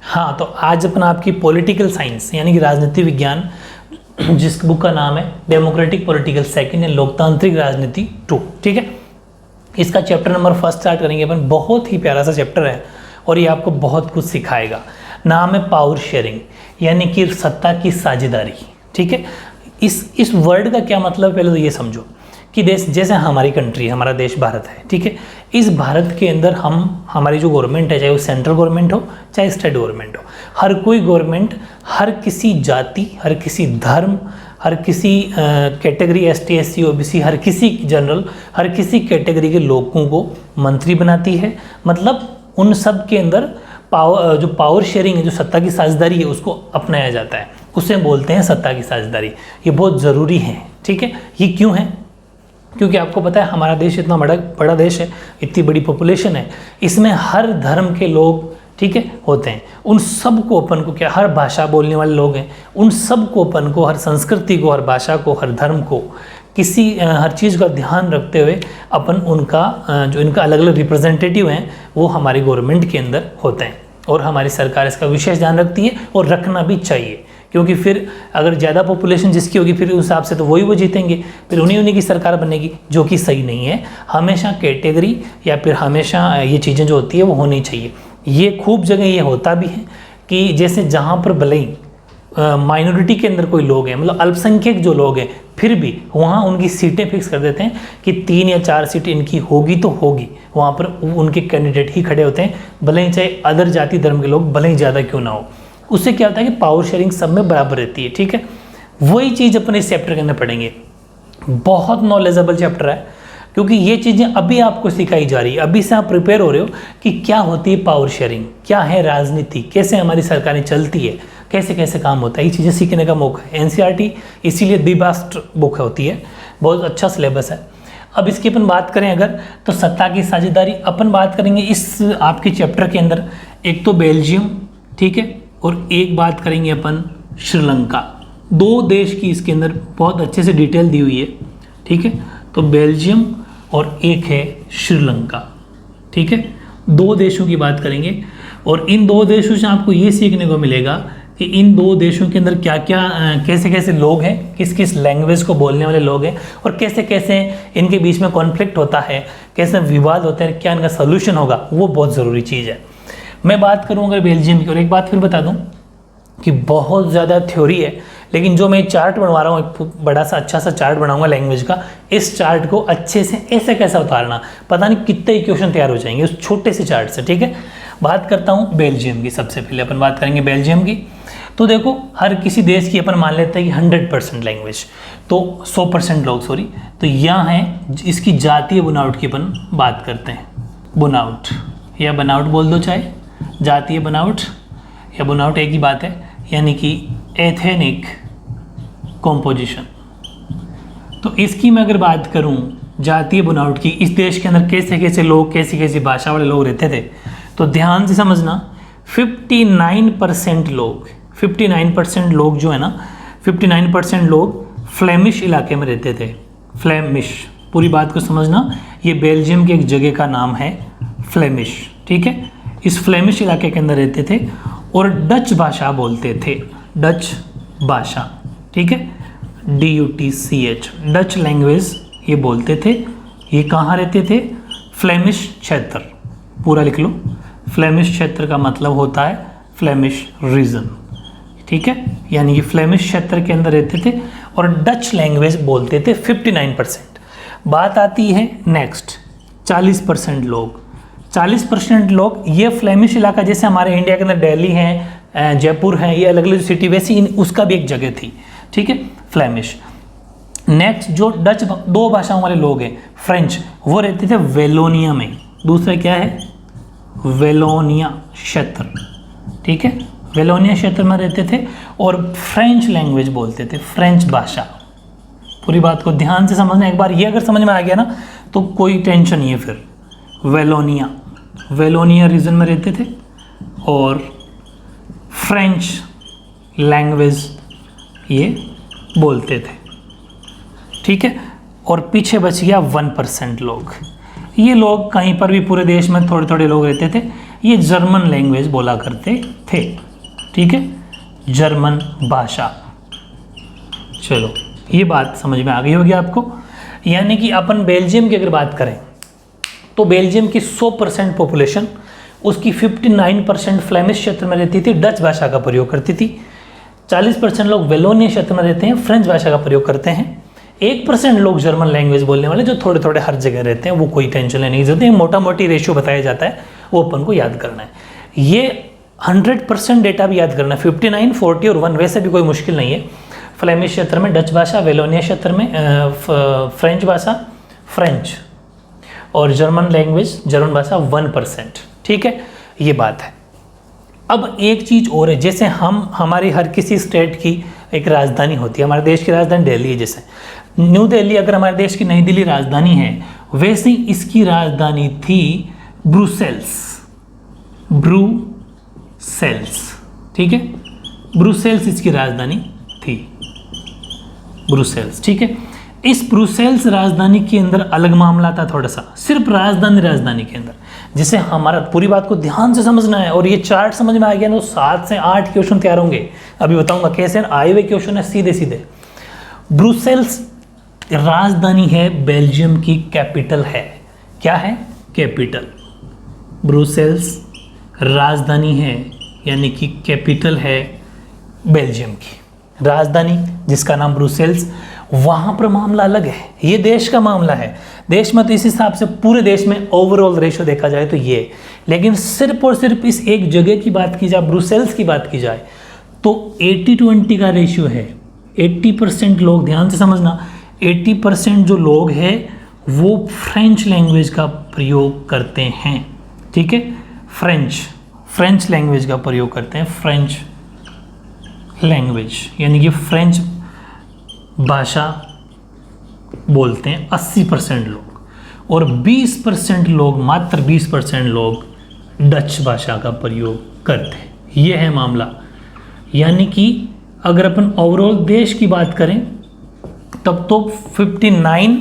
हाँ, तो आज अपन आपकी पॉलिटिकल साइंस यानी कि राजनीति विज्ञान, जिस बुक का नाम है डेमोक्रेटिक पॉलिटिकल सेकंड एंड लोकतांत्रिक राजनीति 2, ठीक है। इसका चैप्टर नंबर 1 स्टार्ट करेंगे अपन। बहुत ही प्यारा सा चैप्टर है और ये आपको बहुत कुछ सिखाएगा। नाम है पावर शेयरिंग यानी कि सत्ता की साझेदारी, ठीक है। इस वर्ड का क्या मतलब, पहले तो ये समझो कि देश, जैसे हमारी कंट्री, हमारा देश भारत है, ठीक है। इस भारत के अंदर हमारी जो गवर्नमेंट है, चाहे वो सेंट्रल गवर्नमेंट हो चाहे स्टेट गवर्नमेंट हो, हर कोई गवर्नमेंट हर किसी जाति, हर किसी धर्म, हर किसी कैटेगरी, ST SC OBC, हर किसी जनरल, हर किसी कैटेगरी के लोगों को मंत्री बनाती है। मतलब उन सब के अंदर जो पावर शेयरिंग है, जो सत्ता की साझेदारी है, उसको अपनाया जाता है। उसे बोलते हैं सत्ता की साझेदारी। ये बहुत ज़रूरी है, ठीक है। ये क्यों है? क्योंकि आपको पता है हमारा देश इतना बड़ा देश है, इतनी बड़ी पॉपुलेशन है, इसमें हर धर्म के लोग, ठीक है, होते हैं। उन सब को अपन को क्या, हर भाषा बोलने वाले लोग हैं, उन सब को अपन को, हर संस्कृति को, हर भाषा को, हर धर्म को, हर चीज़ का ध्यान रखते हुए अपन उनका जो इनका अलग अलग रिप्रेजेंटेटिव हैं वो हमारी गवर्नमेंट के अंदर होते हैं। और हमारी सरकार इसका विशेष ध्यान रखती है और रखना भी चाहिए, क्योंकि फिर अगर ज़्यादा पॉपुलेशन जिसकी होगी फिर उस हिसाब से तो वो जीतेंगे, फिर उन्हीं की सरकार बनेगी, जो कि सही नहीं है। हमेशा कैटेगरी या फिर हमेशा ये चीज़ें जो होती है वो होनी चाहिए। ये खूब जगह ये होता भी है कि जैसे जहाँ पर भले ही माइनॉरिटी के अंदर कोई लोग हैं, मतलब अल्पसंख्यक जो लोग हैं, फिर भी वहाँ उनकी सीटें फिक्स कर देते हैं कि 3 या 4 सीटें इनकी होगी तो होगी। वहाँ पर उनके कैंडिडेट ही खड़े होते हैं, भले ही चाहे अदर जाति धर्म के लोग भले ही ज़्यादा क्यों ना हो। उससे क्या होता है कि पावर शेयरिंग सब में बराबर रहती है, ठीक है। वही चीज़ अपन इस चैप्टर के अंदर पढ़ेंगे। बहुत नॉलेजेबल चैप्टर है, क्योंकि ये चीज़ें अभी आपको सिखाई जा रही है। अभी से आप प्रिपेयर हो रहे हो कि क्या होती है पावर शेयरिंग, क्या है राजनीति, कैसे हमारी सरकारें चलती है, कैसे कैसे काम होता है। ये चीज़ें सीखने का मौका है। NCERT इसीलिए दी बेस्ट बुक होती है, बहुत अच्छा सिलेबस है। अब इसकी अपन बात करें अगर, तो सत्ता की साझेदारी अपन बात करेंगे इस आपके चैप्टर के अंदर। एक तो बेल्जियम, ठीक है, और एक बात करेंगे अपन श्रीलंका। 2 देश की इसके अंदर बहुत अच्छे से डिटेल दी हुई है, ठीक है। तो बेल्जियम और एक है श्रीलंका, ठीक है। 2 देशों की बात करेंगे और इन 2 देशों से आपको ये सीखने को मिलेगा कि इन 2 देशों के अंदर क्या क्या, कैसे कैसे लोग हैं, किस किस लैंग्वेज को बोलने वाले लोग हैं, और कैसे कैसे इनके बीच में कॉन्फ्लिक्ट होता है, कैसे विवाद होता है, क्या इनका सोल्यूशन होगा, वो बहुत ज़रूरी चीज़ है। मैं बात करूँ अगर बेल्जियम की, और एक बात फिर बता दूँ कि बहुत ज़्यादा थ्योरी है, लेकिन जो मैं चार्ट बनवा रहा हूँ, एक बड़ा सा अच्छा सा चार्ट बनाऊंगा लैंग्वेज का, इस चार्ट को अच्छे से ऐसे कैसा उतारना, पता नहीं कितने इक्वेशन तैयार हो जाएंगे उस छोटे से चार्ट से, ठीक है। बात करता हूँ बेल्जियम की। सबसे पहले अपन बात करेंगे बेल्जियम की। तो देखो, हर किसी देश की अपन मान लेते हैं कि 100% लैंग्वेज, तो 100% लोग, सॉरी, तो यहाँ है इसकी जातीय बनावट की अपन बात करते हैं। बनावट या बनावट बोल दो, चाहे जातीय बनावट या बनावट एक ही बात है, यानी कि एथेनिक कॉम्पोजिशन। तो इसकी मैं अगर बात करूं जातीय बनावट की, इस देश के अंदर कैसे कैसे लोग, कैसी कैसी भाषा वाले लोग रहते थे, तो ध्यान से समझना। 59% लोग जो है ना, 59% लोग फ्लेमिश इलाके में रहते थे। फ्लेमिश, पूरी बात को समझना, ये बेल्जियम के एक जगह का नाम है फ्लेमिश, ठीक है। इस फ्लेमिश इलाके के अंदर रहते थे और डच भाषा बोलते थे, डच भाषा, ठीक है, DUTCH, डच लैंग्वेज ये बोलते थे। ये कहाँ रहते थे? फ्लेमिश क्षेत्र, पूरा लिख लो। फ्लेमिश क्षेत्र का मतलब होता है फ्लेमिश रीजन, ठीक है, यानी कि फ्लेमिश क्षेत्र के अंदर रहते थे और डच लैंग्वेज बोलते थे 59%। बात आती है नेक्स्ट 40% लोग। 40% लोग ये फ्लेमिश इलाका, जैसे हमारे इंडिया के अंदर दिल्ली है, जयपुर है, ये अलग अलग सिटी, वैसी उसका भी एक जगह थी, ठीक है, फ्लेमिश। नेक्स्ट जो डच 2 भाषाओं वाले लोग हैं, फ्रेंच, वो रहते थे वेलोनिया में। दूसरा क्या है? वेलोनिया क्षेत्र, ठीक है, वेलोनिया क्षेत्र में रहते थे और फ्रेंच लैंग्वेज बोलते थे, फ्रेंच भाषा। पूरी बात को ध्यान से समझना। एक बार ये अगर समझ में आ गया ना तो कोई टेंशन नहीं है। फिर वेलोनिया रीजन में रहते थे और फ्रेंच लैंग्वेज ये बोलते थे, ठीक है। और पीछे बच गया 1% लोग। ये लोग कहीं पर भी पूरे देश में थोड़े थोड़े लोग रहते थे। ये जर्मन लैंग्वेज बोला करते थे, ठीक है, जर्मन भाषा। चलो ये बात समझ में आ गई होगी आपको। यानी कि अपन बेल्जियम की अगर बात करें तो बेल्जियम की 100% पॉपुलेशन, उसकी 59% फ्लेमिश क्षेत्र में रहती थी, डच भाषा का प्रयोग करती थी। 40% लोग वेलोनिया क्षेत्र में रहते हैं, फ्रेंच भाषा का प्रयोग करते हैं। 1% लोग जर्मन लैंग्वेज बोलने वाले, जो थोड़े थोड़े हर जगह रहते हैं, वो कोई टेंशन लेने की जरूरत नहीं, मोटा मोटी रेशियो बताया जाता है, वो अपन को याद करना है। ये 100% डेटा भी याद करना है, 59, 40 और 1 वैसे भी कोई मुश्किल नहीं है। फ्लेमिश क्षेत्र में डच भाषा, वेलोनिया क्षेत्र में फ्रेंच भाषा, फ्रेंच, और जर्मन लैंग्वेज, जर्मन भाषा 1%, ठीक है, ये बात है। अब एक चीज़ और है, जैसे हमारी हर किसी स्टेट की एक राजधानी होती है, हमारे देश की राजधानी दिल्ली है, जैसे न्यू दिल्ली अगर हमारे देश की नई दिल्ली राजधानी है, वैसे ही इसकी राजधानी थी ब्रुसेल्स, ब्रुसेल्स, ठीक है, ब्रुसेल्स इसकी राजधानी थी, ब्रुसेल्स, ठीक है। इस ब्रुसेल्स राजधानी के अंदर अलग मामला था थोड़ा सा, सिर्फ राजधानी के अंदर, जिसे हमारा पूरी बात को ध्यान से समझना है। और ये चार्ट समझ में आ गया ना, तो 7 से 8 क्वेश्चन तैयार होंगे, अभी बताऊंगा कैसे। आए हुए क्वेश्चन है सीधे सीधे। ब्रुसेल्स राजधानी है, बेल्जियम की कैपिटल है, क्या है, कैपिटल। ब्रुसेल्स राजधानी है, यानी कि कैपिटल है बेल्जियम की, राजधानी जिसका नाम ब्रुसेल्स। वहाँ पर मामला अलग है, ये देश का मामला है, देश में तो इस हिसाब से पूरे देश में ओवरऑल रेशियो देखा जाए तो ये, लेकिन सिर्फ और सिर्फ इस एक जगह की बात की जाए, ब्रुसेल्स की बात की जाए, तो 80-20 का रेशियो है। 80% लोग, ध्यान से समझना, 80% जो लोग हैं वो फ्रेंच लैंग्वेज का प्रयोग करते हैं, ठीक है, फ्रेंच लैंग्वेज का प्रयोग करते हैं, फ्रेंच लैंग्वेज यानी कि फ्रेंच भाषा बोलते हैं 80% लोग, और 20% लोग, मात्र 20% लोग डच भाषा का प्रयोग करते हैं। ये है मामला। यानी कि अगर अपन ओवरऑल देश की बात करें तब तो 59,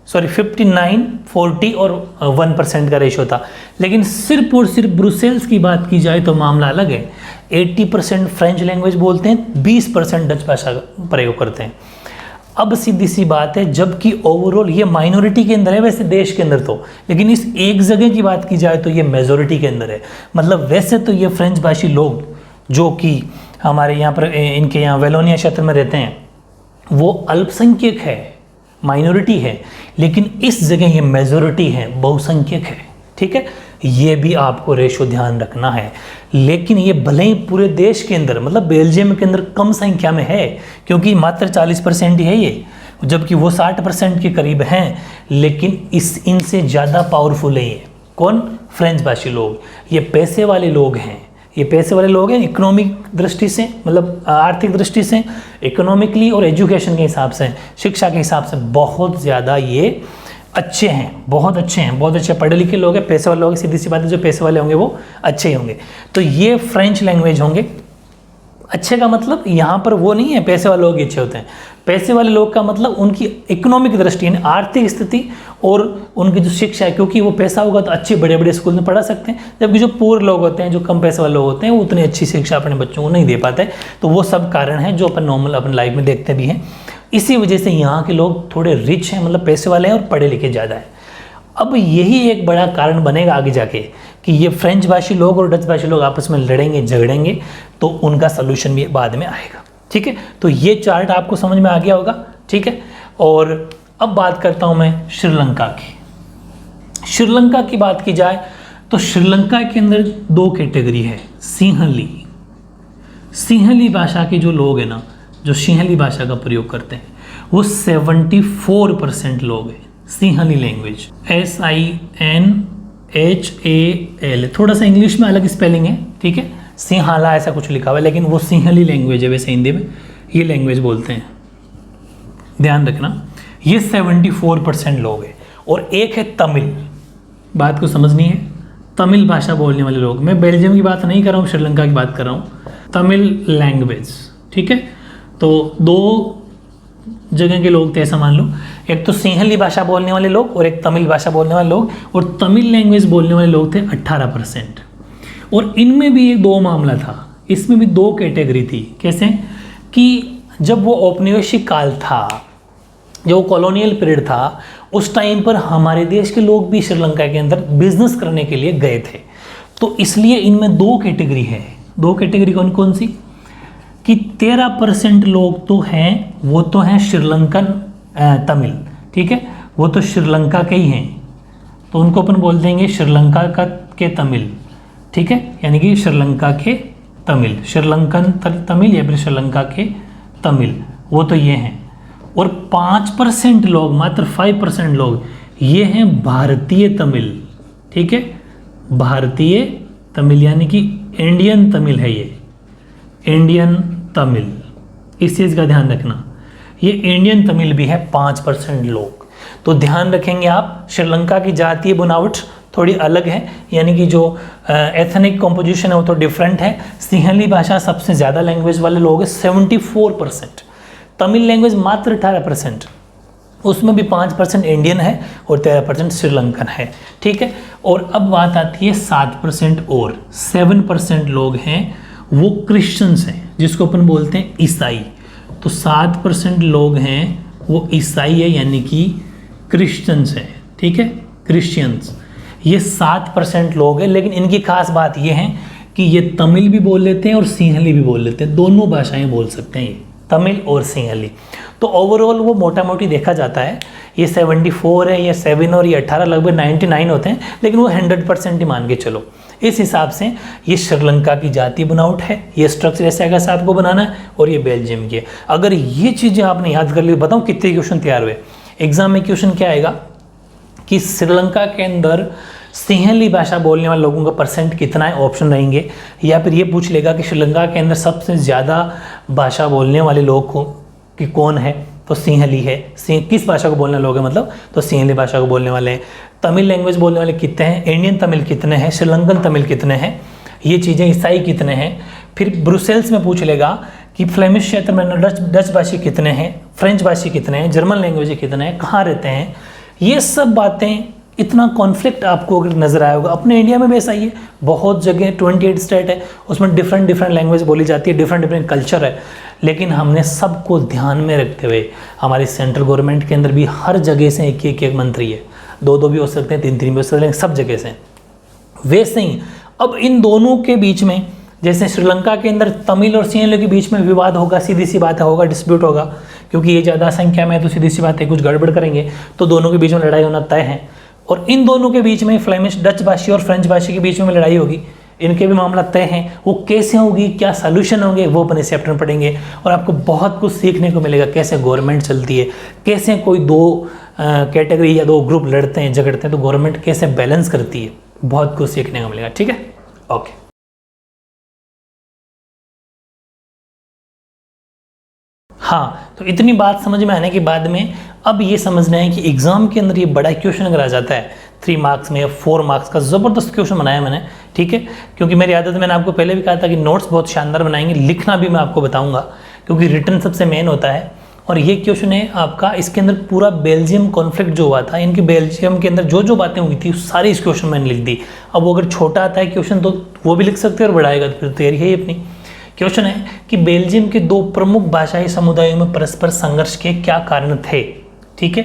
40 और 1% का रेशियो था, लेकिन सिर्फ और सिर्फ ब्रुसेल्स की बात की जाए तो मामला अलग है। 80% फ्रेंच लैंग्वेज बोलते हैं, 20% डच भाषा का प्रयोग करते हैं। अब सीधी सी बात है, जबकि ओवरऑल ये माइनॉरिटी के अंदर है वैसे देश के अंदर तो, लेकिन इस एक जगह की बात की जाए तो ये मेजॉरिटी के अंदर है। मतलब वैसे तो ये फ्रेंच भाषी लोग जो कि हमारे यहाँ पर, इनके यहाँ वेलोनिया क्षेत्र में रहते हैं, वो अल्पसंख्यक है, माइनॉरिटी है, लेकिन इस जगह ये मेजॉरिटी है, बहुसंख्यक है, ठीक है। ये भी आपको रेशो ध्यान रखना है। लेकिन ये भले ही पूरे देश के अंदर, मतलब बेल्जियम के अंदर कम संख्या में है, क्योंकि मात्र 40% ही है ये, जबकि वो 60% के करीब हैं, लेकिन इनसे ज़्यादा पावरफुल है ये कौन, फ्रेंच भाषी लोग। ये पैसे वाले लोग हैं, ये पैसे वाले लोग हैं इकोनॉमिक दृष्टि से, मतलब आर्थिक दृष्टि से, इकोनॉमिकली और एजुकेशन के हिसाब से, शिक्षा के हिसाब से बहुत ज़्यादा ये अच्छे हैं, बहुत अच्छे हैं, बहुत अच्छे पढ़े लिखे लोग हैं, पैसे वाले लोग हैं। सीधी सी बात है, जो पैसे वाले होंगे वो अच्छे ही होंगे। तो ये फ्रेंच लैंग्वेज होंगे। अच्छे का मतलब यहाँ पर वो नहीं है पैसे वाले लोग अच्छे होते हैं, पैसे वाले लोग का मतलब उनकी इकोनॉमिक दृष्टि यानी आर्थिक स्थिति और उनकी जो शिक्षा है, क्योंकि वो पैसा होगा तो अच्छे बड़े बड़े स्कूल में पढ़ा सकते हैं, जबकि जो पूर लोग होते हैं, जो कम पैसे वाले लोग होते हैं, वो उतनी अच्छी शिक्षा अपने बच्चों को नहीं दे पाते। तो वो सब कारण है जो अपन नॉर्मल अपन लाइफ में देखते भी हैं। इसी वजह से यहाँ के लोग थोड़े रिच हैं, मतलब पैसे वाले हैं और पढ़े लिखे ज़्यादा हैं। अब यही एक बड़ा कारण बनेगा आगे जाके कि ये फ्रेंच भाषी लोग और डच भाषी लोग आपस में लड़ेंगे झगड़ेंगे, तो उनका सलूशन भी बाद में आएगा, ठीक है। तो ये चार्ट आपको समझ में आ गया होगा, ठीक है। और अब बात करता हूँ मैं श्रीलंका की। श्रीलंका की बात की जाए तो श्रीलंका के अंदर 2 कैटेगरी है। सिंहली भाषा के जो लोग हैं ना, जो सिंहली भाषा का प्रयोग करते हैं, वो 74% लोग हैं। सिंहली लैंग्वेज, SINHAL, थोड़ा सा इंग्लिश में अलग स्पेलिंग है, ठीक है, सिंहाला ऐसा कुछ लिखा हुआ है, लेकिन वो सिंहली लैंग्वेज है वैसे हिंदी में, ये लैंग्वेज बोलते हैं, ध्यान रखना। ये 74% लोग हैं। और एक है तमिल, बात को समझनी है, तमिल भाषा बोलने वाले लोग। मैं बेल्जियम की बात नहीं कर रहा हूँ, श्रीलंका की बात कर रहा हूँ, तमिल लैंग्वेज, ठीक है। तो 2 जगह के लोग थे ऐसा मान लो, एक तो सिंहली भाषा बोलने वाले लोग और एक तमिल भाषा बोलने वाले लोग। और तमिल लैंग्वेज बोलने वाले लोग थे 18%। और इनमें भी एक दो मामला था, इसमें भी दो कैटेगरी थी। कैसे कि जब वो औपनिवेशिक काल था, जो कॉलोनियल पीरियड था, उस टाइम पर हमारे देश के लोग भी श्रीलंका के अंदर बिजनेस करने के लिए गए थे। तो इसलिए इनमें दो कैटेगरी है। दो कैटेगरी कौन कौन सी कि 13% लोग तो हैं, वो तो हैं श्रीलंकन तमिल, ठीक है, वो तो श्रीलंका के ही हैं, तो उनको अपन बोल देंगे श्रीलंका के तमिल, ठीक है, यानी कि श्रीलंका के तमिल, श्रीलंकन तमिल या फिर श्रीलंका के तमिल, वो तो ये हैं। और 5% लोग, मात्र 5% लोग ये हैं भारतीय तमिल, ठीक है, भारतीय तमिल यानी कि इंडियन तमिल है ये, इंडियन तमिल, इस चीज़ का ध्यान रखना, ये इंडियन तमिल भी है 5% लोग। तो ध्यान रखेंगे आप, श्रीलंका की जातीय बनावट थोड़ी अलग है, यानी कि जो एथनिक कॉम्पोजिशन है वो तो डिफरेंट है। सिंहली भाषा सबसे ज़्यादा लैंग्वेज वाले लोग हैं 74%, तमिल लैंग्वेज मात्र 18%, उसमें भी 5% इंडियन है और 13% श्रीलंकन है, ठीक है। और अब बात आती है 7% और 7% लोग हैं वो क्रिश्चियंस हैं, जिसको अपन बोलते हैं ईसाई। तो 7% लोग हैं वो ईसाई है, यानी कि क्रिश्चियंस है, ठीक है, क्रिश्चियंस। ये 7% लोग हैं, लेकिन इनकी खास बात ये है कि ये तमिल भी बोल लेते हैं और सिंहली भी बोल लेते हैं, दोनों भाषाएं बोल सकते हैं ये, तमिल और सिंहली। तो ओवरऑल वो मोटा मोटी देखा जाता है ये 74 है, ये 7 और ये 18 लगभग 99 होते हैं, लेकिन वो 100% ही मान के चलो। इस हिसाब से ये श्रीलंका की जातीय बनावट है, ये स्ट्रक्चर ऐसा कैसे आपको बनाना है, और ये बेल्जियम की है। अगर ये चीज़ें आपने याद कर ली, बताऊँ कितने क्वेश्चन तैयार हुए एग्जाम में। क्वेश्चन क्या आएगा कि श्रीलंका के अंदर सिंहली भाषा बोलने वाले लोगों का परसेंट कितना है, ऑप्शन रहेंगे, या फिर ये पूछ लेगा कि श्रीलंका के अंदर सबसे ज़्यादा भाषा बोलने वाले लोग को कि कौन है, तो सिंहली है। किस भाषा को बोलने लोग हैं मतलब, तो सिंहली भाषा को बोलने वाले हैं। तमिल लैंग्वेज बोलने वाले कितने हैं, इंडियन तमिल कितने हैं, श्रीलंकन तमिल कितने हैं, ये चीज़ें, ईसाई कितने हैं। फिर ब्रुसेल्स में पूछ लेगा कि फ्लेमिश क्षेत्र में डच भाषी कितने हैं, फ्रेंच भाषी कितने हैं, जर्मन लैंग्वेज कितने हैं, कहाँ रहते हैं। ये सब बातें, इतना कॉन्फ्लिक्ट आपको अगर नजर आया होगा, अपने इंडिया में भी ऐसा ही है, बहुत जगह 28 स्टेट है, उसमें डिफरेंट लैंग्वेज बोली जाती है, डिफरेंट कल्चर है, लेकिन हमने सबको ध्यान में रखते हुए, हमारी सेंट्रल गवर्नमेंट के अंदर भी हर जगह से एक मंत्री है, 2 भी हो सकते हैं, 3 भी हो सकते हैं, सब जगह से। वैसे ही अब इन दोनों के बीच में, जैसे श्रीलंका के अंदर तमिल और सिंहली के बीच में विवाद होगा, सीधी सी बात होगा, डिस्प्यूट होगा, क्योंकि ये ज़्यादा संख्या में है, तो सीधी सी बात है, कुछ गड़बड़ करेंगे तो दोनों के बीच में लड़ाई होना तय है। और इन दोनों के बीच में फ्लेमिश डच भाषी और फ्रेंच भाषी के बीच में लड़ाई होगी, इनके भी मामला तय हैं। वो कैसे होगी, क्या सॉल्यूशन होंगे, वो अपने चैप्टर में पढ़ेंगे, और आपको बहुत कुछ सीखने को मिलेगा, कैसे गवर्नमेंट चलती है, कैसे कोई 2 कैटेगरी या 2 ग्रुप लड़ते हैं, झगड़ते हैं, तो गवर्नमेंट कैसे बैलेंस करती है, बहुत कुछ सीखने को मिलेगा, ठीक है, ओके। हाँ, तो इतनी बात समझ में आने के बाद में अब ये समझना है कि एग्जाम के अंदर ये बड़ा क्वेश्चन अगर आ जाता है 3 मार्क्स में या 4 मार्क्स का, ज़बरदस्त क्वेश्चन बनाया मैंने, ठीक है, क्योंकि मेरी आदत, मैंने आपको पहले भी कहा था कि नोट्स बहुत शानदार बनाएंगे, लिखना भी मैं आपको बताऊंगा, क्योंकि रिटर्न सबसे मेन होता है। और ये क्वेश्चन है आपका, इसके अंदर पूरा बेल्जियम कॉन्फ्लिक्ट जो हुआ था, इनकी बेल्जियम के अंदर जो जो बातें हुई थी सारी इस क्वेश्चन मैंने लिख दी। अब वो अगर छोटा आता है क्वेश्चन तो वो भी लिख सकते हैं, और बढ़ाएगा तो फिर तैयारी है ही अपनी। क्वेश्चन है कि बेल्जियम के 2 प्रमुख भाषाई समुदायों में परस्पर संघर्ष के क्या कारण थे, ठीक है,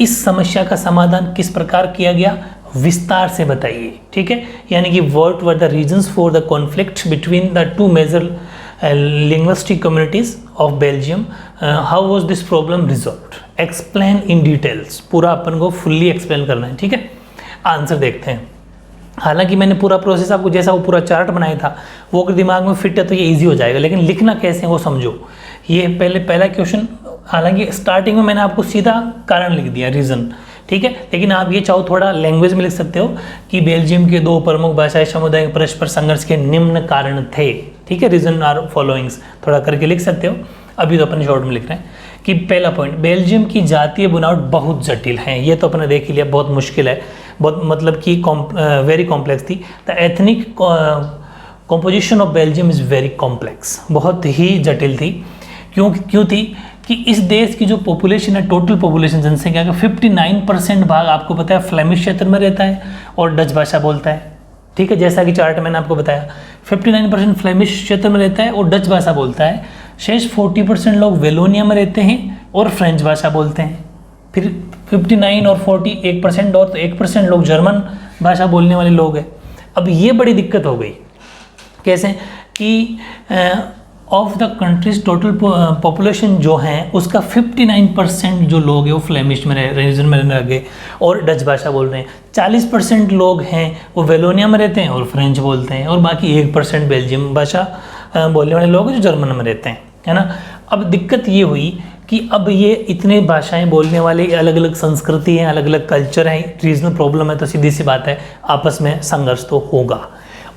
इस समस्या का समाधान किस प्रकार किया गया, विस्तार से बताइए, ठीक है, यानी कि what were the reasons for the conflict between the 2 major linguistic communities of Belgium, how was this problem resolved, explain in details, पूरा अपन को फुल्ली एक्सप्लेन करना है, ठीक है। आंसर देखते हैं। हालांकि मैंने पूरा प्रोसेस आपको, जैसा वो पूरा चार्ट बनाया था, वो अगर दिमाग में फिट है तो ये इजी हो जाएगा, लेकिन लिखना कैसे है वो समझो। ये पहला क्वेश्चन, हालांकि स्टार्टिंग में मैंने आपको सीधा कारण लिख दिया, रीज़न, ठीक है, लेकिन आप ये चाहो थोड़ा लैंग्वेज में लिख सकते हो कि बेल्जियम के 2 प्रमुख भाषाई समुदाय के परस्पर संघर्ष के निम्न कारण थे, ठीक है, रीजन आर फॉलोइंग्स, थोड़ा करके लिख सकते हो। अभी तो अपने शॉर्ट में लिख रहे हैं कि पहला पॉइंट, बेल्जियम की जातीय बनावट बहुत जटिल है, ये तो अपने देख ही लिया, बहुत मुश्किल है, बहुत मतलब कि वेरी कॉम्प्लेक्स थी। The ethnic composition of Belgium is very complex, बहुत ही जटिल थी। क्यों थी कि इस देश की जो पॉपुलेशन है, टोटल पॉपुलेशन जनसंख्या का 59% भाग आपको पता है फ्लेमिश क्षेत्र में रहता है और डच भाषा बोलता है, ठीक है, जैसा कि चार्ट मैंने आपको बताया। 59% फ्लेमिश क्षेत्र में रहता है और डच भाषा बोलता है। शेष 40% लोग वेलोनिया में रहते हैं और फ्रेंच भाषा बोलते हैं। फिर 59 और 40 1% और, तो 1% लोग जर्मन भाषा बोलने वाले लोग हैं। अब ये बड़ी दिक्कत हो गई। कैसे कि of the countries total population जो है उसका 59% जो लोग हैं वो फ्लेमिश में रीजन में रहने लगे और डच भाषा बोल रहे हैं। 40% लोग हैं वो वेलोनिया में रहते हैं और फ्रेंच बोलते हैं, और बाकी 1% बेल्जियम भाषा बोलने वाले लोग हैं जो जर्मन में रहते हैं, है ना। अब दिक्कत ये हुई कि अब ये इतने भाषाएं बोलने वाले, अलग अलग संस्कृति हैं, अलग अलग कल्चर हैं, रीजनल प्रॉब्लम है, तो सीधी सी बात है आपस में संघर्ष तो होगा।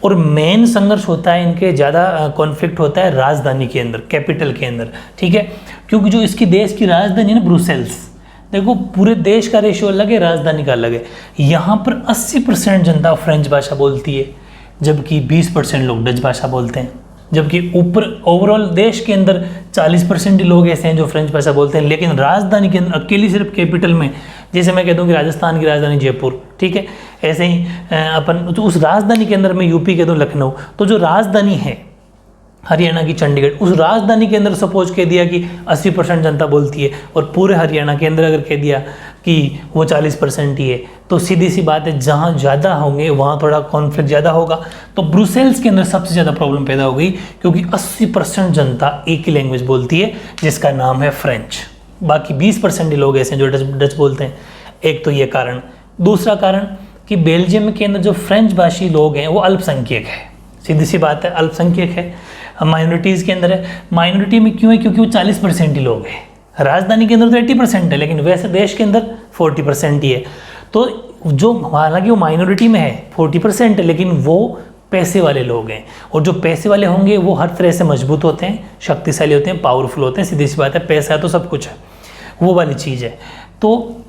और मेन संघर्ष होता है इनके, ज़्यादा कॉन्फ्लिक्ट होता है राजधानी के अंदर, कैपिटल के अंदर, ठीक है। क्योंकि जो इसकी देश की राजधानी है ना ब्रुसेल्स, देखो पूरे देश का रेशियो अलग है, राजधानी का अलग है। यहाँ पर 80% जनता फ्रेंच भाषा बोलती है, जबकि 20% लोग डच भाषा बोलते हैं। जबकि ऊपर ओवरऑल देश के अंदर 40% लोग ऐसे हैं जो फ्रेंच भाषा बोलते हैं, लेकिन राजधानी के अंदर अकेली सिर्फ कैपिटल में, जैसे मैं कह दूं कि राजस्थान की राजधानी जयपुर, ठीक है, ऐसे ही अपन तो उस राजधानी के अंदर मैं यूपी कह दूं लखनऊ, तो जो राजधानी है हरियाणा की चंडीगढ़, उस राजधानी के अंदर सपोज कह दिया कि 80% जनता बोलती है, और पूरे हरियाणा के अंदर अगर कह दिया कि वो 40% ही है, तो सीधी सी बात है जहाँ ज़्यादा होंगे वहाँ थोड़ा कॉन्फ्लिक्ट ज़्यादा होगा। तो ब्रुसेल्स के अंदर सबसे ज़्यादा प्रॉब्लम पैदा हो गई, क्योंकि 80% जनता एक ही लैंग्वेज बोलती है जिसका नाम है फ्रेंच। बाकी 20% ही लोग ऐसे हैं जो डच बोलते हैं। एक तो ये कारण। दूसरा कारण कि बेल्जियम के अंदर जो फ्रेंच भाषी लोग हैं वो अल्पसंख्यक है, सीधी सी बात है, अल्पसंख्यक है, माइनॉरिटीज़ के अंदर है। माइनॉरिटी में क्यों है? क्योंकि वो 40% ही लोग हैं। राजधानी के अंदर तो 80% है, लेकिन वैसे देश के अंदर 40% ही है। तो जो हालांकि वो माइनॉरिटी में है 40% है, लेकिन वो पैसे वाले लोग हैं, और जो पैसे वाले होंगे वो हर तरह से मजबूत होते हैं, शक्तिशाली होते हैं, पावरफुल होते हैं। सीधी सी बात है, पैसा है तो सब कुछ है, वो वाली चीज़ है। तो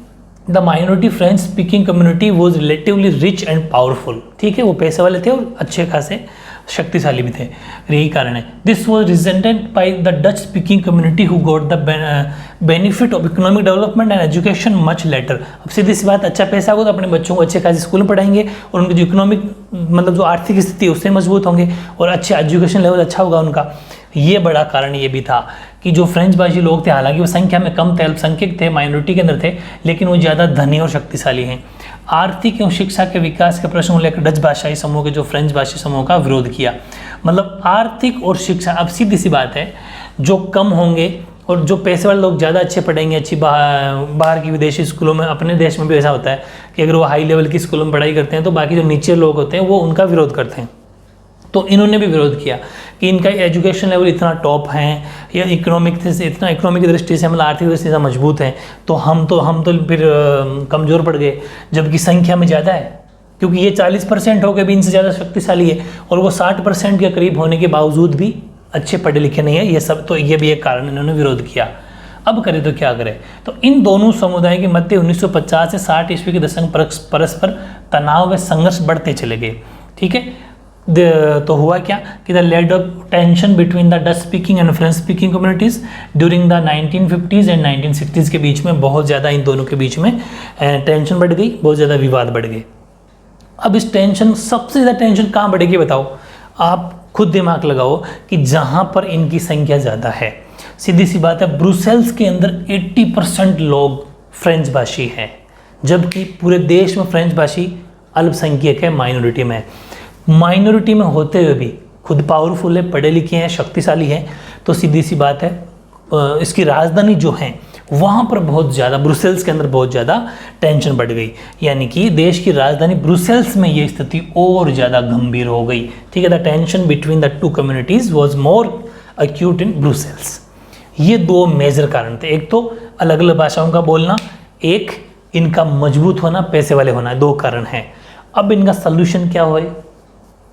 the minority French speaking community was relatively rich and powerful, ठीक है, वो पैसे वाले थे और अच्छे खासे शक्तिशाली भी थे, यही कारण है। This was resented by the Dutch speaking community who got the benefit of economic development and education much later. अब सीधी सी बात, अच्छा पैसा होगा तो अपने बच्चों को अच्छे खासे स्कूल में पढ़ाएंगे, और उनकी जो इकोनॉमिक मतलब जो आर्थिक स्थिति है उससे मजबूत होंगे, और अच्छे एजुकेशन लेवल अच्छा होगा उनका। ये बड़ा कारण ये भी था कि जो फ्रेंच भाषी लोग थे, हालांकि वो संख्या में कम थे, अल्पसंख्यक थे, माइनॉरिटी के अंदर थे, लेकिन वो ज़्यादा धनी और शक्तिशाली हैं। आर्थिक एवं शिक्षा के विकास के प्रश्न को लेकर डच भाषाई समूह के जो फ्रेंच भाषी समूह का विरोध किया। मतलब आर्थिक और शिक्षा, अब सीधी सी बात है, जो कम होंगे और जो पैसे वाले लोग ज़्यादा अच्छे पढ़ेंगे, अच्छी बाहर की विदेशी स्कूलों में, अपने देश में भी ऐसा होता है कि अगर वो हाई लेवल की स्कूलों में पढ़ाई करते हैं तो बाकी जो नीचे लोग होते हैं वो उनका विरोध करते हैं। तो इन्होंने भी विरोध किया कि इनका एजुकेशन लेवल इतना टॉप है, या इकोनॉमिक से इतना इकोनॉमिक की दृष्टि से, मतलब आर्थिक दृष्टि से मजबूत है, तो हम तो फिर कमज़ोर पड़ गए, जबकि संख्या में ज़्यादा है। क्योंकि ये 40% हो गए भी इनसे ज़्यादा शक्तिशाली है, और वो 60% के करीब होने के बावजूद भी अच्छे पढ़े लिखे नहीं है। ये सब, तो ये भी एक कारण इन्होंने विरोध किया। अब करें तो क्या करें? तो इन दोनों समुदाय के मध्य 1950 से 60 ईस्वी के दशक परस्पर तनाव व संघर्ष बढ़ते चले गए, ठीक है। तो हुआ क्या कि the laid off tension between the Dutch speaking and French speaking communities during the 1950s and 1960s के बीच में बहुत ज़्यादा इन दोनों के बीच में टेंशन बढ़ गई, बहुत ज़्यादा विवाद बढ़ गए। अब इस टेंशन, सबसे ज़्यादा टेंशन कहाँ बढ़ेगी बताओ? आप खुद दिमाग लगाओ कि जहाँ पर इनकी संख्या ज़्यादा है। सीधी सी बात है, ब्रुसेल्स के अंदर 80% लोग फ्रेंच भाषी हैं, जबकि पूरे देश में फ्रेंच भाषी अल्पसंख्यक है, माइनॉरिटी में है। माइनॉरिटी में होते हुए भी खुद पावरफुल है, पढ़े लिखे हैं, शक्तिशाली हैं, तो सीधी सी बात है इसकी राजधानी जो है वहाँ पर बहुत ज़्यादा, ब्रुसेल्स के अंदर बहुत ज़्यादा टेंशन बढ़ गई। यानी कि देश की राजधानी ब्रुसेल्स में ये स्थिति और ज़्यादा गंभीर हो गई, ठीक है। The tension between the to communities was more acute in Brussels. ये दो मेजर कारण थे, एक तो अलग अलग भाषाओं का बोलना, एक इनका मजबूत होना, पैसे वाले होना, दो कारण हैं। अब इनका सल्यूशन क्या हो?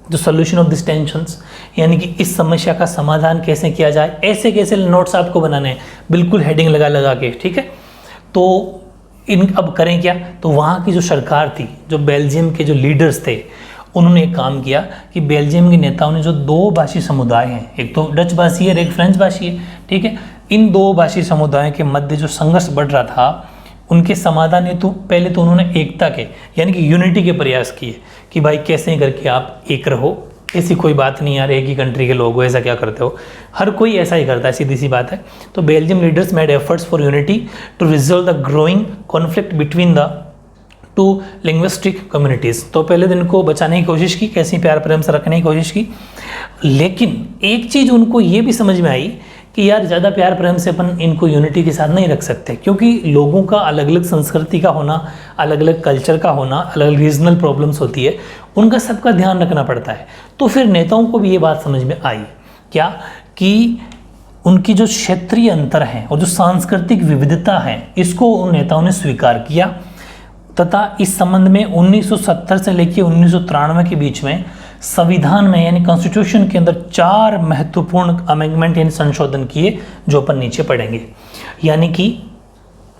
जो सोल्यूशन ऑफ दिस टेंशंस, यानी कि इस समस्या का समाधान कैसे किया जाए, ऐसे कैसे नोट्स आपको बनाने हैं, बिल्कुल हेडिंग लगा लगा के, ठीक है। तो अब करें क्या? तो वहाँ की जो सरकार थी, जो बेल्जियम के जो लीडर्स थे, उन्होंने एक काम किया कि बेल्जियम के नेताओं ने जो दो भाषी समुदाय हैं, एक तो डच भाषी है, एक फ्रेंच भाषी है, ठीक है, इन दो भाषी समुदायों के मध्य जो संघर्ष बढ़ रहा था, उनके समाधान हेतु पहले तो उन्होंने एकता के यानी कि यूनिटी के प्रयास किए कि भाई कैसे करके आप एक रहो, ऐसी कोई बात नहीं यार एक ही कंट्री के लोग हो, ऐसा क्या करते हो, हर कोई ऐसा ही करता है, सीधी सी बात है। तो Belgium leaders made efforts for unity to resolve the growing conflict between the two linguistic communities. तो पहले दिन को बचाने की कोशिश की, कैसी प्यार प्रेम से रखने की कोशिश की, लेकिन एक चीज़ उनको ये भी समझ में आई कि यार ज़्यादा प्यार प्रेम से अपन इनको यूनिटी के साथ नहीं रख सकते, क्योंकि लोगों का अलग अलग संस्कृति का होना, अलग अलग कल्चर का होना, अलग अलग रीजनल प्रॉब्लम्स होती है, उनका सबका ध्यान रखना पड़ता है। तो फिर नेताओं को भी ये बात समझ में आई क्या कि उनकी जो क्षेत्रीय अंतर है और जो सांस्कृतिक विविधता है, इसको उन नेताओं ने स्वीकार किया तथा इस संबंध में 1970 से लेकर 1993 के बीच में संविधान में यानी कॉन्स्टिट्यूशन के अंदर 4 महत्वपूर्ण अमेंडमेंट यानी संशोधन किए, जो अपन नीचे पढ़ेंगे। यानी कि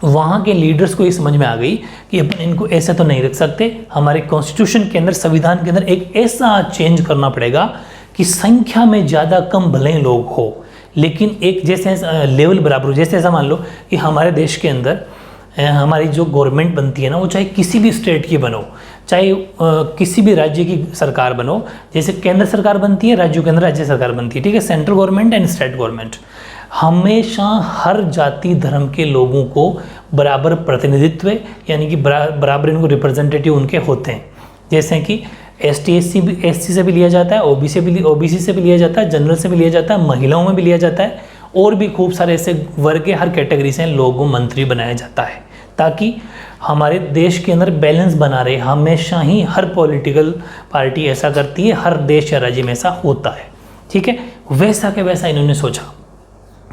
वहाँ के लीडर्स को ये समझ में आ गई कि अपन इनको ऐसे तो नहीं रख सकते, हमारे कॉन्स्टिट्यूशन के अंदर, संविधान के अंदर एक ऐसा चेंज करना पड़ेगा कि संख्या में ज़्यादा कम भले ही लोग हो, लेकिन एक जैसे लेवल बराबर हो। जैसे ऐसा मान लो कि हमारे देश के अंदर हमारी जो गवर्नमेंट बनती है ना, वो चाहे किसी भी स्टेट की बनो, चाहे किसी भी राज्य की सरकार बनो, जैसे केंद्र सरकार बनती है, राज्यों के अंदर राज्य सरकार बनती है, ठीक है, central government and state government, हमेशा हर जाति धर्म के लोगों को बराबर प्रतिनिधित्व यानी कि बराबर इनको रिप्रेजेंटेटिव उनके होते हैं। जैसे कि ST SC से भी लिया जाता है, OBC से भी लिया जाता है, जनरल से भी लिया जाता है, महिलाओं में भी लिया जाता है, और भी खूब सारे ऐसे वर्ग के हर कैटेगरी से लोगों को मंत्री बनाया जाता है, ताकि हमारे देश के अंदर बैलेंस बना रहे। हमेशा ही हर पॉलिटिकल पार्टी ऐसा करती है, हर देश या राज्य में ऐसा होता है, ठीक है। वैसा के वैसा इन्होंने सोचा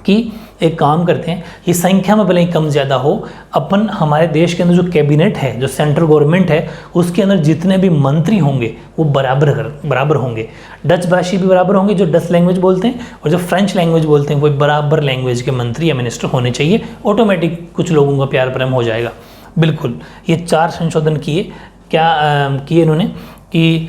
कि एक काम करते हैं, ये संख्या में भले ही कम ज़्यादा हो, अपन हमारे देश के अंदर जो कैबिनेट है, जो सेंट्रल गवर्नमेंट है, उसके अंदर जितने भी मंत्री होंगे वो बराबर होंगे। डच भाषी भी बराबर होंगे, जो डच लैंग्वेज बोलते हैं, और जो फ्रेंच लैंग्वेज बोलते हैं, वो बराबर लैंग्वेज के मंत्री या मिनिस्टर होने चाहिए। ऑटोमेटिक कुछ लोगों का प्यार प्रेम हो जाएगा। बिल्कुल, ये 4 संशोधन किए। क्या किए इन्होंने कि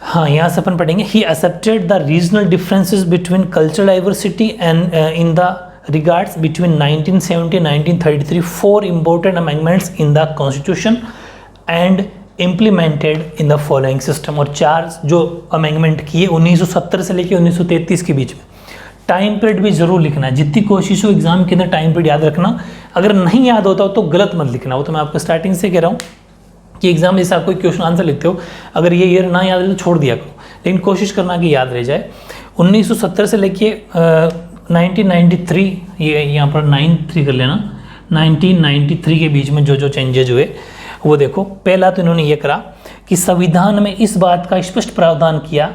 हाँ, यहाँ से अपन पढ़ेंगे, he accepted the regional differences between cultural diversity and in the regards between 1970 and 1933 4 important amendments in the constitution and implemented in the following system। और 4 जो अमेंडमेंट किए 1970 से लेकर 1933 के बीच में। टाइम पीरियड भी जरूर लिखना, जितनी कोशिश हो एग्जाम के अंदर टाइम पीरियड याद रखना। अगर नहीं याद होता हो तो गलत मत लिखना, वो तो मैं आपको स्टार्टिंग से कह रहा हूँ कि एग्जाम जैसे आप कोई क्वेश्चन आंसर लिखते हो, अगर ये ईयर ना याद रहे तो छोड़ दिया करो, लेकिन कोशिश करना कि याद रह जाए। 1970 से लेके 1993, ये यहाँ पर 93 कर लेना, 1993 के बीच में जो जो चेंजेज हुए वो देखो। पहला तो इन्होंने ये करा कि संविधान में इस बात का स्पष्ट प्रावधान किया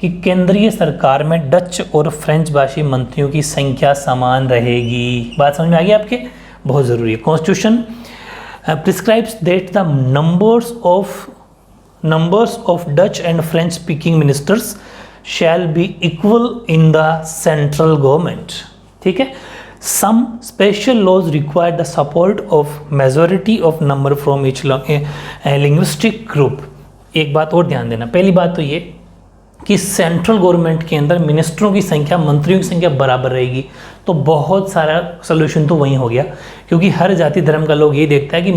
कि केंद्रीय सरकार में डच और फ्रेंच भाषी मंत्रियों की संख्या समान रहेगी। बात समझ में आ गई आपके? बहुत ज़रूरी है। Constitution prescribes that the numbers of Dutch and French speaking ministers shall be equal in the central government, ठीक है। Some special laws require the support of majority of number from each linguistic group। एक बात और ध्यान देना, पहली बात तो ये कि सेंट्रल गवर्नमेंट के अंदर मिनिस्टरों की संख्या, मंत्रियों की संख्या बराबर रहेगी, तो बहुत सारा सोल्यूशन तो वहीं हो गया, क्योंकि हर जाति धर्म का लोग ये देखता है कि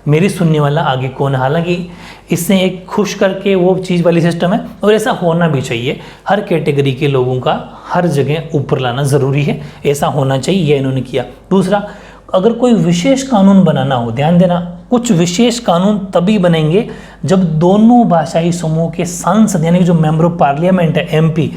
मेरी सुनने वाला आगे कौन है। हालांकि इससे एक खुश करके वो चीज़ वाली सिस्टम है, और ऐसा होना भी चाहिए। हर कैटेगरी के लोगों का हर जगह ऊपर लाना ज़रूरी है, ऐसा होना चाहिए, ये इन्होंने किया। दूसरा, अगर कोई विशेष कानून बनाना हो, ध्यान देना, कुछ विशेष कानून तभी बनेंगे जब दोनों भाषाई समूह के सांसद यानी कि जो मेंबर ऑफ पार्लियामेंट है, MP,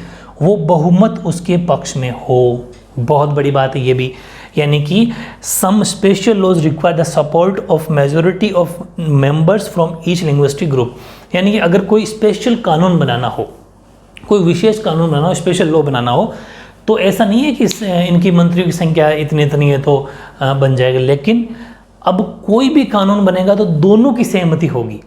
वो बहुमत उसके पक्ष में हो। बहुत बड़ी बात है ये भी, यानी कि some special laws require the support of majority of members from each linguistic group. यानी कि अगर कोई स्पेशल कानून बनाना हो, कोई विशेष कानून बनाना हो, स्पेशल लॉ बनाना हो, तो ऐसा नहीं है कि इनकी मंत्रियों की संख्या इतनी है तो बन जाएगा। लेकिन अब कोई भी कानून बनेगा तो दोनों की सहमति होगी,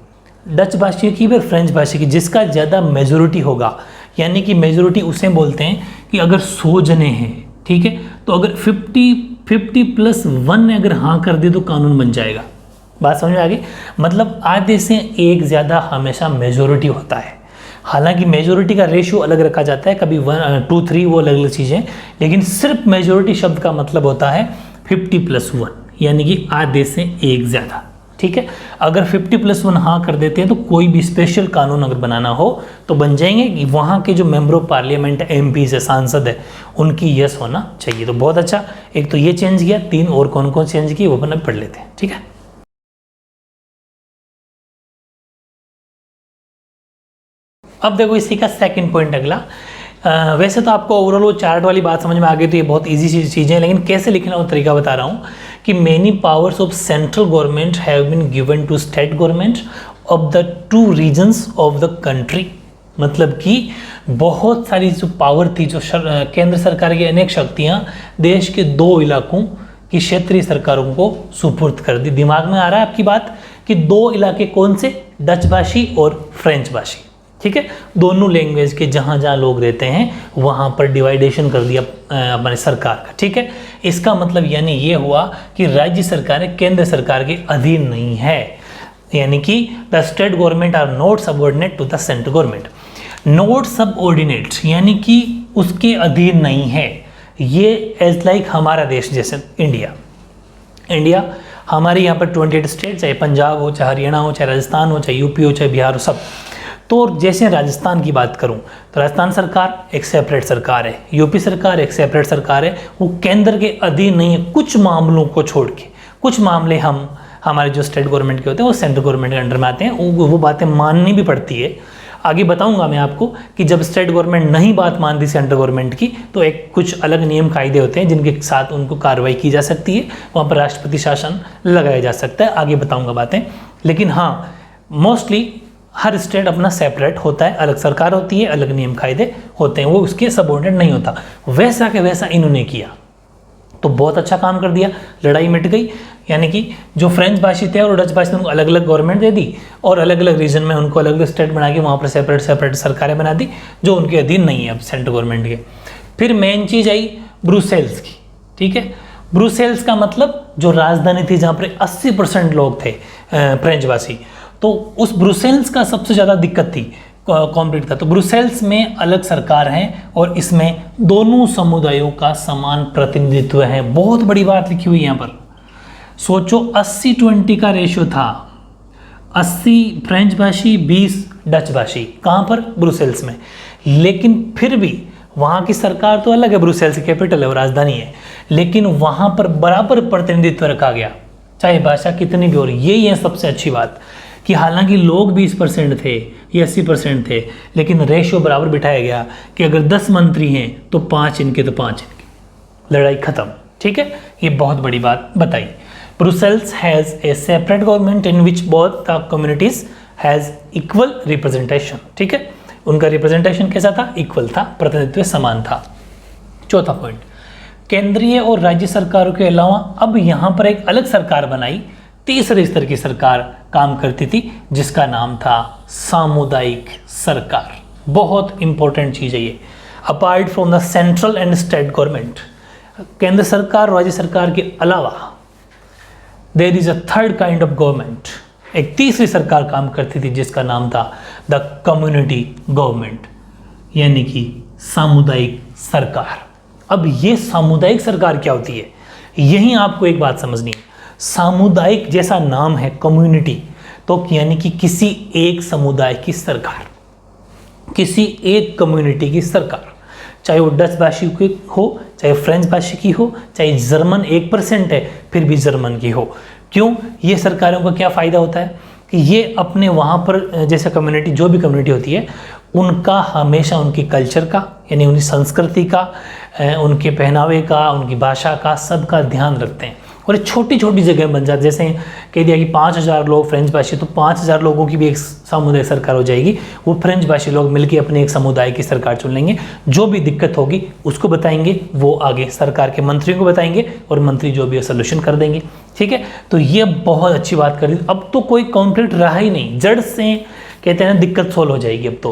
डच भाषियों की भी और फ्रेंच भाषी की, जिसका ज़्यादा मेजोरिटी होगा। यानी कि मेजोरिटी उसे बोलते हैं कि अगर 100 जने हैं, ठीक है, तो अगर 50+1 ने अगर हाँ कर दिए तो कानून बन जाएगा। बात समझ में आ गई? मतलब आधे से एक ज़्यादा हमेशा मेजोरिटी होता है। हालांकि मेजोरिटी का रेशियो अलग रखा जाता है, कभी 1, 2, 3 वो अलग अलग चीज़ें, लेकिन सिर्फ मेजोरिटी शब्द का मतलब होता है 50+1। यानी कि आधे से एक ज़्यादा, ठीक है। अगर 50+1 हाँ कर देते हैं तो कोई भी स्पेशल कानून अगर बनाना हो तो बन जाएंगे कि वहाँ के जो मेंबर ऑफ पार्लियामेंट MP से सांसद है उनकी यस होना चाहिए। तो बहुत अच्छा, एक तो ये चेंज किया, 3 और कौन कौन चेंज किए वो अपन अब पढ़ लेते हैं, ठीक है। अब देखो इसी का सेकंड पॉइंट अगला। वैसे तो आपको ओवरऑल वो चार्ट वाली बात समझ में आ गई तो ये बहुत इजी चीज़ें हैं, लेकिन कैसे लिखना वो तरीका बता रहा हूँ कि many powers of central government have been given to state government of the 2 regions of the country. मतलब कि बहुत सारी जो पावर थी, जो केंद्र सरकार की अनेक शक्तियाँ देश के 2 इलाकों की क्षेत्रीय सरकारों को सुपुर्द कर दी। दिमाग में आ रहा है आपकी बात कि 2 इलाके कौन से, डच भाषी और फ्रेंच भाषी, ठीक है। दोनों लैंग्वेज के जहाँ जहाँ लोग रहते हैं वहाँ पर डिवाइडेशन कर दिया अपने सरकार का, ठीक है। इसका मतलब यानी ये हुआ कि राज्य सरकारें केंद्र सरकार के अधीन नहीं है, यानी कि the state government are not subordinate to the central government. Not subordinate यानी कि उसके अधीन नहीं है। ये एज लाइक हमारा देश जैसे इंडिया हमारे यहाँ पर 28 स्टेट, चाहे पंजाब हो, चाहे हरियाणा हो, चाहे राजस्थान हो, चाहे यूपी हो, चाहे बिहार हो, सब। तो जैसे राजस्थान की बात करूं तो राजस्थान सरकार एक सेपरेट सरकार है, यूपी सरकार एक सेपरेट सरकार है, वो केंद्र के अधीन नहीं है कुछ मामलों को छोड़ के। कुछ मामले हमारे जो स्टेट गवर्नमेंट के होते हैं वो सेंट्रल गवर्नमेंट के अंडर में आते हैं, वो बातें माननी भी पड़ती है। आगे बताऊंगा मैं आपको कि जब स्टेट गवर्नमेंट नहीं बात मानती सेंट्रल गवर्नमेंट की तो एक कुछ अलग नियम कायदे होते हैं जिनके साथ उनको कार्रवाई की जा सकती है, वहाँ पर राष्ट्रपति शासन लगाया जा सकता है। आगे बताऊँगा बातें, लेकिन हाँ मोस्टली हर स्टेट अपना सेपरेट होता है, अलग सरकार होती है, अलग नियम कायदे होते हैं, वो उसके सबऑर्डिनेट नहीं होता। वैसा के वैसा इन्होंने किया तो बहुत अच्छा काम कर दिया, लड़ाई मिट गई। यानी कि जो फ्रेंच भाषी थे और डच भाषी थे उनको अलग अलग गवर्नमेंट दे दी और अलग अलग रीजन में उनको अलग अलग स्टेट बना के वहाँ पर सेपरेट सरकारें बना दी जो उनके अधीन नहीं है अब सेंट्रल गवर्नमेंट के। फिर मेन चीज़ आई ब्रुसेल्स की, ठीक है। ब्रुसेल्स का मतलब जो राजधानी थी जहाँ पर 80% लोग थे फ्रेंच भाषी, तो उस ब्रुसेल्स का सबसे ज़्यादा दिक्कत थी, कॉम्प्लीट था। तो ब्रुसेल्स में अलग सरकार है और इसमें दोनों समुदायों का समान प्रतिनिधित्व है। बहुत बड़ी बात लिखी हुई है यहाँ पर, सोचो 80-20 का रेशियो था, 80 फ्रेंच भाषी 20 डच भाषी, कहाँ पर, ब्रुसेल्स में। लेकिन फिर भी वहाँ की सरकार तो अलग है, ब्रुसेल्स कैपिटल है और राजधानी है, लेकिन वहाँ पर बराबर प्रतिनिधित्व रखा गया चाहे भाषा कितनी भी हो रही। यही है सबसे अच्छी बात कि हालांकि लोग 20% थे या 80% थे, लेकिन रेशियो बराबर बिठाया गया कि अगर 10 मंत्री हैं तो 5 इनके तो 5 इनके, लड़ाई खत्म, ठीक है। ये बहुत बड़ी बात बताई। Brussels has a separate government in which both the communities has equal representation, ठीक है। उनका रिप्रेजेंटेशन कैसा था, इक्वल था, प्रतिनिधित्व समान था। चौथा पॉइंट, केंद्रीय और राज्य सरकारों के अलावा अब यहाँ पर एक अलग सरकार बनाई, तीसरे स्तर की सरकार काम करती थी जिसका नाम था सामुदायिक सरकार। बहुत इंपॉर्टेंट चीज़ है ये। Apart from the central and state government, केंद्र सरकार और राज्य सरकार के अलावा there is a third kind of government, एक तीसरी सरकार काम करती थी जिसका नाम था द कम्युनिटी गवर्नमेंट, यानी कि सामुदायिक सरकार। अब ये सामुदायिक सरकार क्या होती है, यही आपको एक बात समझनी है। सामुदायिक जैसा नाम है कम्युनिटी, तो यानी कि किसी एक समुदाय की सरकार, किसी एक कम्युनिटी की सरकार, चाहे वो डच भाषी की हो, चाहे फ्रेंच भाषी की हो, चाहे जर्मन 1% है फिर भी जर्मन की हो। क्यों, ये सरकारों का क्या फ़ायदा होता है कि ये अपने वहाँ पर जैसे कम्युनिटी, जो भी कम्युनिटी होती है उनका हमेशा उनकी कल्चर का, यानी उनकी संस्कृति का, उनके पहनावे का, उनकी भाषा का, सबका ध्यान रखते हैं। और छोटी छोटी जगह बन जाती, जैसे कह दिया कि 5000 लोग फ्रेंच भाषी, तो 5000 लोगों की भी एक सामुदायिक सरकार हो जाएगी। वो फ्रेंच भाषी लोग मिलकर अपने एक समुदाय की सरकार चुन लेंगे, जो भी दिक्कत होगी उसको बताएंगे, वो आगे सरकार के मंत्रियों को बताएंगे और मंत्री जो भी है सोल्यूशन कर देंगे, ठीक है। तो ये बहुत अच्छी बात कर दी। अब तो कोई कॉन्फ्लिक्ट रहा ही नहीं, जड़ से कहते हैं दिक्कत सोल्व हो जाएगी अब तो,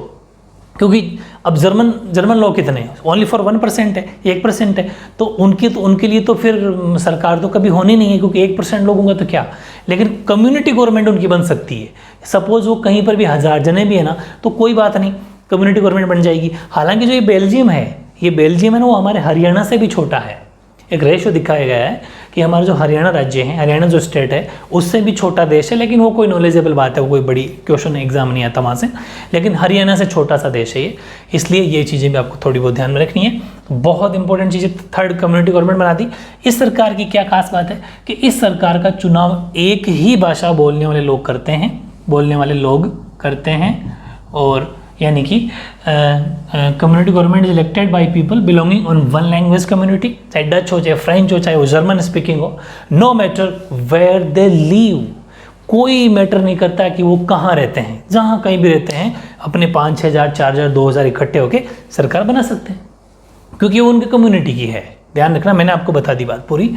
क्योंकि अब जर्मन लोग कितने हैं, ओनली फॉर 1% है, 1% है, तो उनके लिए तो फिर सरकार तो कभी होनी नहीं है, क्योंकि 1% लोग होंगे तो क्या। लेकिन कम्युनिटी गवर्नमेंट उनकी बन सकती है। सपोज वो कहीं पर भी 1000 जने भी है ना, तो कोई बात नहीं, कम्युनिटी गवर्नमेंट बन जाएगी। हालांकि जो ये बेल्जियम है ना, वो हमारे हरियाणा से भी छोटा है। एक रेशो दिखाया गया है कि हमारा जो हरियाणा राज्य है, हरियाणा जो स्टेट है, उससे भी छोटा देश है, लेकिन वो कोई नॉलेजेबल बात है, वो कोई बड़ी क्वेश्चन एग्जाम नहीं आता वहाँ से, लेकिन हरियाणा से छोटा सा देश है ये, इसलिए ये चीज़ें भी आपको थोड़ी बहुत ध्यान में रखनी है। बहुत इंपॉर्टेंट चीज़ है। थर्ड, कम्युनिटी गवर्नमेंट बना दी। इस सरकार की क्या खास बात है कि इस सरकार का चुनाव एक ही भाषा बोलने वाले लोग करते हैं, और यानी कि community government is elected by people belonging on one language community, चाहे डच हो, चाहे फ्रेंच हो, चाहे वो जर्मन स्पीकिंग हो, no matter where they live, कोई मैटर नहीं करता कि वो कहाँ रहते हैं, जहाँ कहीं भी रहते हैं अपने 5-6 हज़ार, 4 हज़ार, 2 हज़ार इकट्ठे होकर सरकार बना सकते हैं, क्योंकि वो उनकी कम्युनिटी की है। ध्यान रखना, मैंने आपको बता दी बात पूरी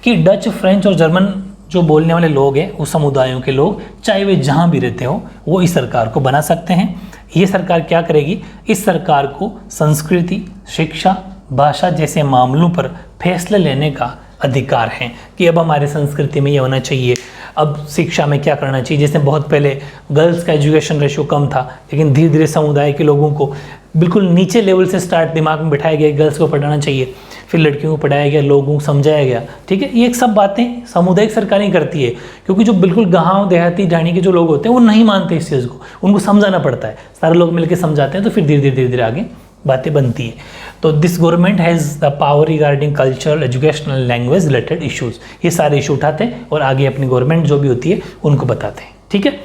कि डच, फ्रेंच और जर्मन जो बोलने वाले लोग हैं, उस समुदायों के लोग, चाहे वे जहाँ भी रहते हो, वो इस सरकार को बना सकते हैं। ये सरकार क्या करेगी, इस सरकार को संस्कृति, शिक्षा, भाषा जैसे मामलों पर फैसले लेने का अधिकार है कि अब हमारे संस्कृति में ये होना चाहिए, अब शिक्षा में क्या करना चाहिए। जैसे बहुत पहले गर्ल्स का एजुकेशन रेशियो कम था, लेकिन धीरे धीरे समुदाय के लोगों को बिल्कुल नीचे लेवल से स्टार्ट दिमाग में बिठाया गया, गर्ल्स को पढ़ाना चाहिए, फिर लड़कियों को पढ़ाया गया, लोगों को समझाया गया। ठीक है, ये एक सब बातें सामुदायिक सरकारें करती है, क्योंकि जो बिल्कुल गाँव देहाती ढाणी के जो लोग होते हैं वो नहीं मानते इस चीज़ को, उनको समझाना पड़ता है, सारे लोग मिलकर समझाते हैं, तो फिर धीरे धीरे आगे बातें बनती है। तो this government has the power regarding cultural, educational, language related issues, ये सारे इशू उठाते हैं और आगे अपनी गवर्नमेंट जो भी होती है उनको बताते हैं। ठीक है,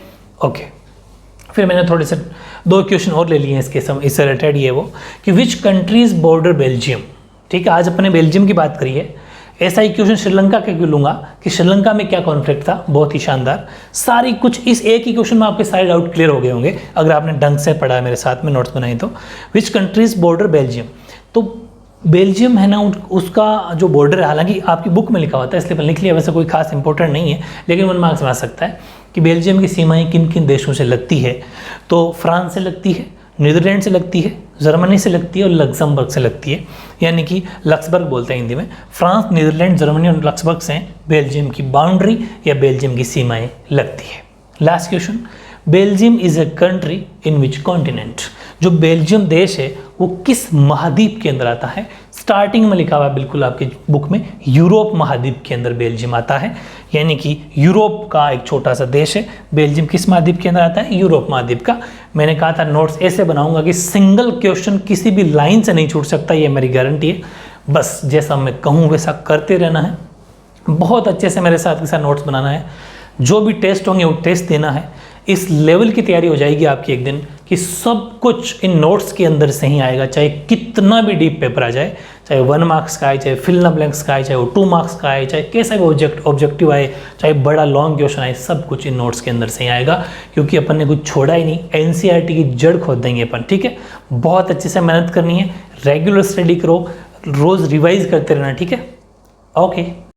ओके। फिर मैंने थोड़े से 2 क्वेश्चन और ले लिए हैं इससे रिलेटेड, ये वो कि विच कंट्रीज बॉर्डर बेल्जियम। ठीक है, आज अपने बेल्जियम की बात करी है। ऐसा ही क्वेश्चन श्रीलंका के क्यों लूँगा कि श्रीलंका में क्या कॉन्फ्लिक्ट था, बहुत ही शानदार। सारी कुछ इस एक ही क्वेश्चन में आपके सारे डाउट क्लियर हो गए होंगे अगर आपने ढंग से पढ़ा है, मेरे साथ में नोट्स बनाए तो। विच कंट्रीज बॉर्डर बेल्जियम, तो बेल्जियम है ना, उसका जो बॉर्डर है, हालांकि आपकी बुक में लिखा होता है इसलिए लिख लिया, वैसे कोई खास इंपॉर्टेंट नहीं है, लेकिन 1 मार्क्स में आ सकता है कि बेल्जियम की सीमाएं किन किन देशों से लगती है। तो फ्रांस से लगती है, नीदरलैंड से लगती है, जर्मनी से लगती है और लक्समबर्ग से लगती है, यानी कि लक्सबर्ग बोलते हैं हिंदी में। फ्रांस, नीदरलैंड, जर्मनी और लक्सबर्ग से बेल्जियम की बाउंड्री या बेल्जियम की सीमाएं लगती है। Last question, Belgium is a country in which continent, जो बेल्जियम देश है वो किस महाद्वीप के अंदर आता है। स्टार्टिंग में लिखा हुआ है बिल्कुल आपकी बुक में, यूरोप महाद्वीप के अंदर बेल्जियम आता है, यानी कि यूरोप का एक छोटा सा देश है। बेल्जियम किस महाद्वीप के अंदर आता है, यूरोप महाद्वीप का। मैंने कहा था नोट्स ऐसे बनाऊंगा कि सिंगल क्वेश्चन किसी भी लाइन से नहीं छूट सकता, ये मेरी गारंटी है। बस जैसा मैं कहूँ वैसा करते रहना है, बहुत अच्छे से मेरे साथ के साथ नोट्स बनाना है, जो भी टेस्ट होंगे वो टेस्ट देना है। इस लेवल की तैयारी हो जाएगी आपकी एक दिन कि सब कुछ इन नोट्स के अंदर से ही आएगा, चाहे कितना भी डीप पेपर आ जाए, चाहे 1 मार्क्स का आए, चाहे फिल इन द ब्लैंक्स का आए, चाहे वो 2 मार्क्स का आए, चाहे कैसा भी ऑब्जेक्टिव आए, चाहे बड़ा लॉन्ग क्वेश्चन आए, सब कुछ इन नोट्स के अंदर से ही आएगा, क्योंकि अपन ने कुछ छोड़ा ही नहीं। एनसीईआरटी की जड़ खोद देंगे अपन। ठीक है, बहुत अच्छे से मेहनत करनी है, रेगुलर स्टडी करो, रोज़ रिवाइज करते रहना। ठीक है, ओके।